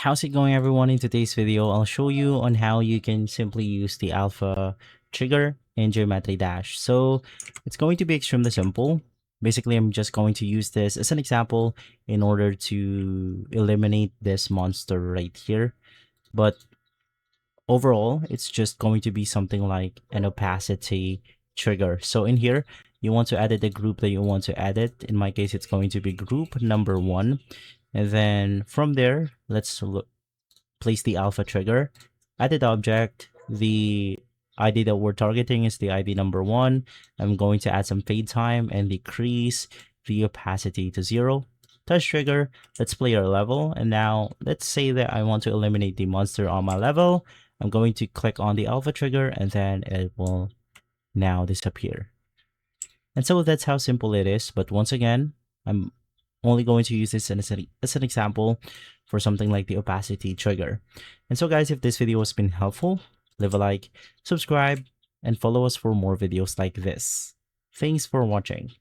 How's it going, everyone? In today's video, I'll show you on how you can simply use the alpha trigger in Geometry Dash. So it's going to be extremely simple. Basically, I'm just going to use this as an example in order to eliminate this monster right here. But overall, it's just going to be something like an opacity trigger. So in here, you want to edit the group that you want to edit. In my case, it's going to be group number 1. And then from there, let's place the alpha trigger, edit object. The ID that we're targeting is the ID number 1. I'm going to add some fade time and decrease the opacity to 0. Touch trigger, let's play our level. And now let's say that I want to eliminate the monster on my level. I'm going to click on the alpha trigger and then it will now disappear. And so that's how simple it is. But once again, I'm only going to use this as an example for something like the opacity trigger. And so guys, if this video has been helpful, leave a like, subscribe, and follow us for more videos like this. Thanks for watching.